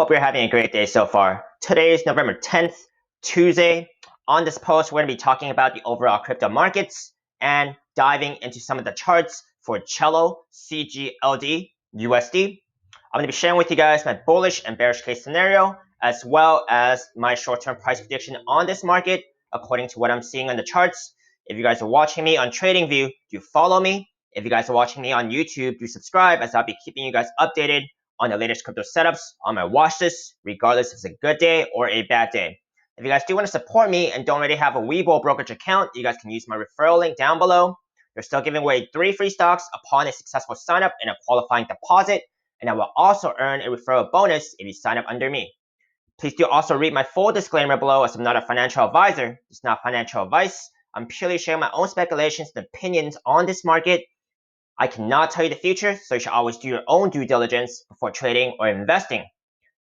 Hope you're having a great day so far. Today is November 10th, Tuesday. On this post, we're going to be talking about the overall crypto markets and diving into some of the charts for CELO, CGLD, USD. I'm going to be sharing with you guys my bullish and bearish case scenario, as well as my short-term price prediction on this market, according to what I'm seeing on the charts. If you guys are watching me on TradingView, do follow me. If you guys are watching me on YouTube, do subscribe, as I'll be keeping you guys updated on the latest crypto setups on my watch list, regardless if it's a good day or a bad day. If you guys do want to support me and don't already have a WeBull brokerage account, you guys can use my referral link down below. They're still giving away 3 free stocks upon a successful sign up and a qualifying deposit, and I will also earn a referral bonus if you sign up under me. Please do also read my full disclaimer below, as I'm not a financial advisor. It's not financial advice. I'm purely sharing my own speculations and opinions on this market. I cannot tell you the future, so you should always do your own due diligence before trading or investing.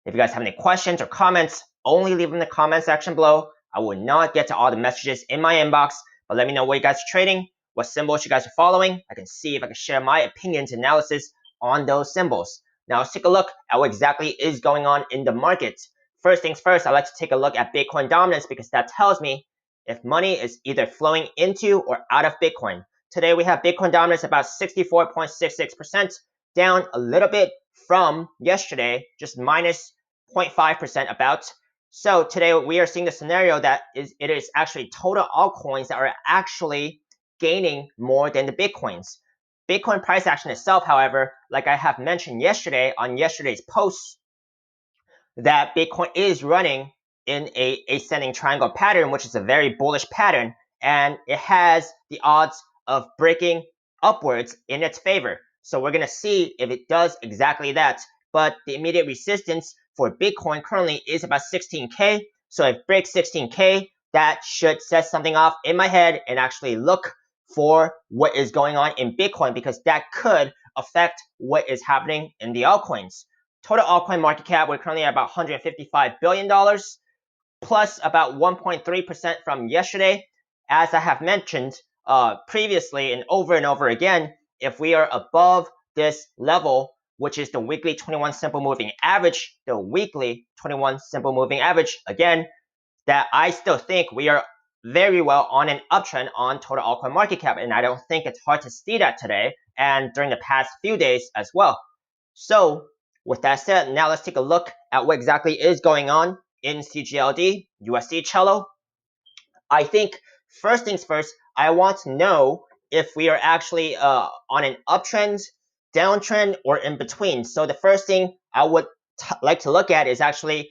If you guys have any questions or comments, only leave them in the comment section below. I will not get to all the messages in my inbox, but let me know what you guys are trading, what symbols you guys are following. I can see if I can share my opinions and analysis on those symbols. Now let's take a look at what exactly is going on in the market. First things first, I like to take a look at Bitcoin dominance, because that tells me if money is either flowing into or out of Bitcoin. Today we have Bitcoin dominance about 64.66%, down a little bit from yesterday, just minus 0.5% about. So today we are seeing the scenario that it is actually total altcoins that are actually gaining more than the Bitcoins. Bitcoin price action itself, however, like I have mentioned yesterday on yesterday's post, that Bitcoin is running in a ascending triangle pattern, which is a very bullish pattern, and it has the odds of breaking upwards in its favor. So we're going to see if it does exactly that. But the immediate resistance for Bitcoin currently is about 16K. So if it breaks 16K, that should set something off in my head and actually look for what is going on in Bitcoin, because that could affect what is happening in the altcoins. Total altcoin market cap, we're currently at about $155 billion, plus about 1.3% from yesterday. As I have mentioned previously and over again, if we are above this level, which is the weekly 21 simple moving average, again, that I still think we are very well on an uptrend on total altcoin market cap, and I don't think it's hard to see that today and during the past few days as well. So with that said, now let's take a look at what exactly is going on in CGLD, USD, CELO. I think first things first, I want to know if we are actually on an uptrend, downtrend, or in between. So the first thing I would like to look at is actually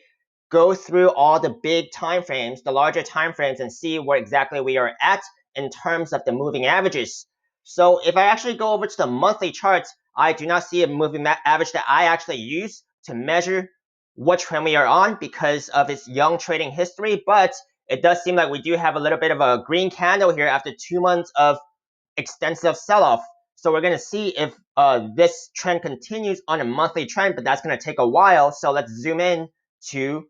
go through all the big time frames, the larger time frames, and see where exactly we are at in terms of the moving averages. So if I actually go over to the monthly charts, I do not see a moving average that I actually use to measure what trend we are on because of its young trading history, but it does seem like we do have a little bit of a green candle here after 2 months of extensive sell-off. So we're going to see if this trend continues on a monthly trend, but that's going to take a while. So let's zoom in to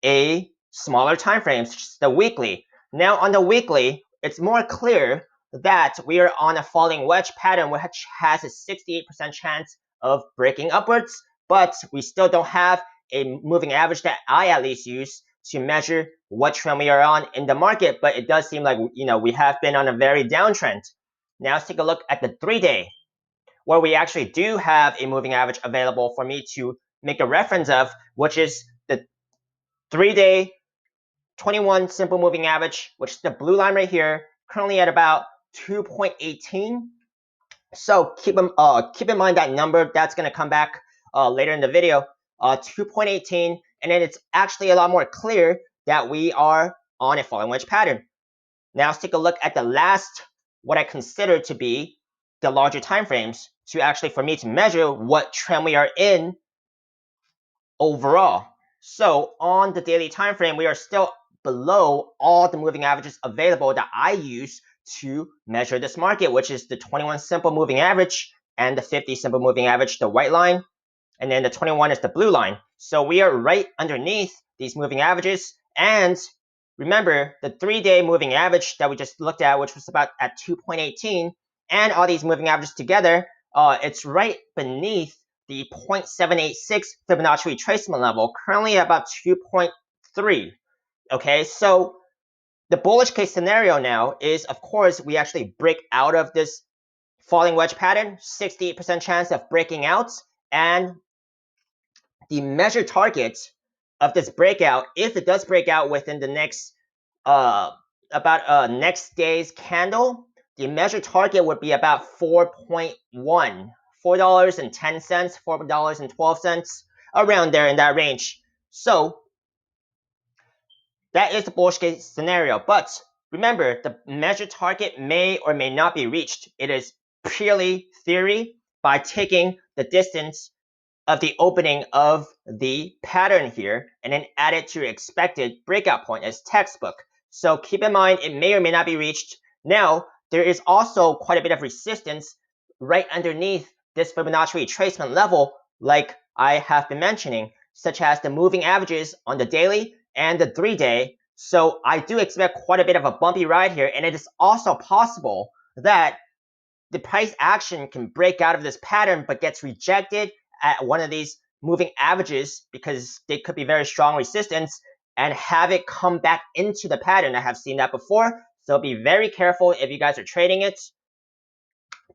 a smaller time frame, such as the weekly. Now on the weekly, it's more clear that we are on a falling wedge pattern, which has a 68% chance of breaking upwards, but we still don't have a moving average that I at least use to measure what trend we are on in the market. But it does seem like we have been on a very downtrend. Now let's take a look at the 3-day, where we actually do have a moving average available for me to make a reference of, which is the 3-day 21 simple moving average, which is the blue line right here, currently at about 2.18. So keep in mind that number. That's going to come back later in the video. 2.18, and then it's actually a lot more clear that we are on a falling wedge pattern. Now let's take a look at the last, what I consider to be the larger time frames, to actually for me to measure what trend we are in overall. So on the daily time frame, we are still below all the moving averages available that I use to measure this market, which is the 21 simple moving average and the 50 simple moving average, the white line, and then the 21 is the blue line. So we are right underneath these moving averages. And remember, the 3-day moving average that we just looked at, which was about at 2.18, and all these moving averages together, it's right beneath the 0.786 Fibonacci retracement level, currently at about 2.3. Okay, so the bullish case scenario now is, of course, we actually break out of this falling wedge pattern, 68% chance of breaking out, and the measured target of this breakout, if it does break out within the next next day's candle, the measured target would be about 4.1, $4.10, $4.12, around there in that range. So that is the bullish case scenario. But remember, the measured target may or may not be reached. It is purely theory by taking the distance of the opening of the pattern here and then add it to your expected breakout point as textbook. So keep in mind, it may or may not be reached. Now, there is also quite a bit of resistance right underneath this Fibonacci retracement level, like I have been mentioning, such as the moving averages on the daily and the 3-day. So I do expect quite a bit of a bumpy ride here, and it is also possible that the price action can break out of this pattern but gets rejected at one of these moving averages because they could be very strong resistance and have it come back into the pattern. I have seen that before, so be very careful if you guys are trading it.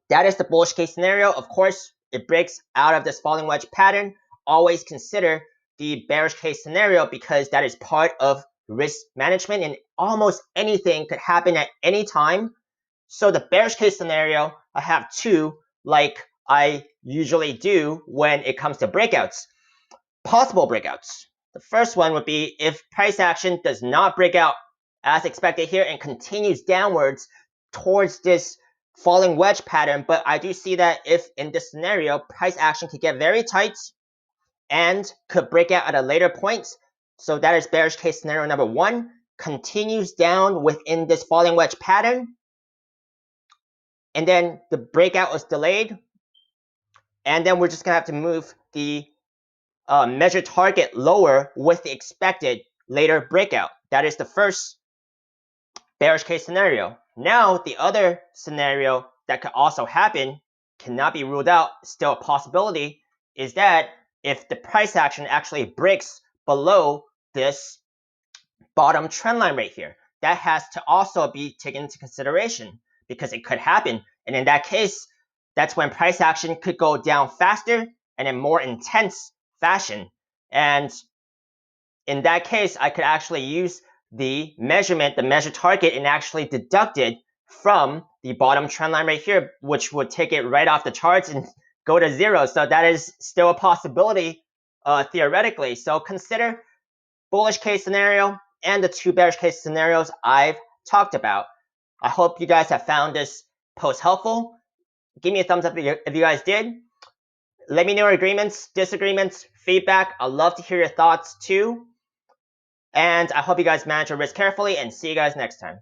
That is the bullish case scenario. Of course, it breaks out of this falling wedge pattern. Always consider the bearish case scenario because that is part of risk management and almost anything could happen at any time. So the bearish case scenario, I have two, like I usually do when it comes to breakouts. Possible breakouts. The first one would be if price action does not break out as expected here and continues downwards towards this falling wedge pattern. But I do see that if in this scenario, price action could get very tight and could break out at a later point. So that is bearish case scenario number one. Continues down within this falling wedge pattern, and then the breakout was delayed, and then we're just going to have to move the measured target lower with the expected later breakout. That is the first bearish case scenario. Now, the other scenario that could also happen, cannot be ruled out, still a possibility, is that if the price action actually breaks below this bottom trend line right here, that has to also be taken into consideration because it could happen. And in that case, that's when price action could go down faster and in more intense fashion. And in that case, I could actually use the measurement, the measured target, and actually deduct it from the bottom trend line right here, which would take it right off the charts and go to zero. So that is still a possibility theoretically. So consider bullish case scenario and the two bearish case scenarios I've talked about. I hope you guys have found this post helpful. Give me a thumbs up if you guys did. Let me know your agreements, disagreements, feedback. I'd love to hear your thoughts too. And I hope you guys manage your risk carefully and see you guys next time.